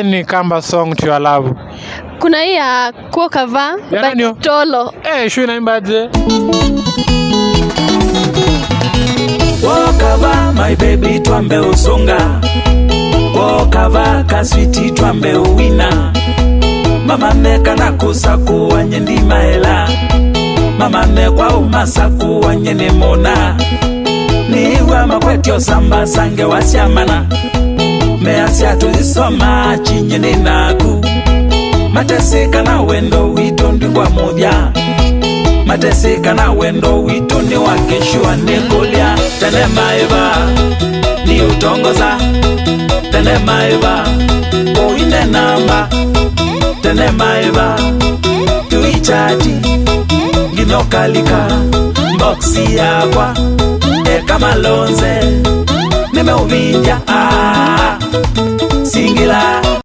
ni kamba song to your love. Kuna hii ya Kuokava Tolo. Shu inaimbaje? Kuokava my baby twambe usonga. Kuokava kaswiti twambe uwina. Mama meka na kusaku wanye ndi maela. Mama mekwa umasaku wanye ni mona. Niwa makweti osamba sange wasiamana. Measia tuzisoma chinye ni naku. Mateseka na wendo wito ndi kwa mudya. Mateseka na wendo wito ni wakeshua nikolia. Tene maiba ni utongoza. Tene maiba uine namba. Tene maiba tuichaji nginokalika boxi yakwa kama lonze nimeuvinja singila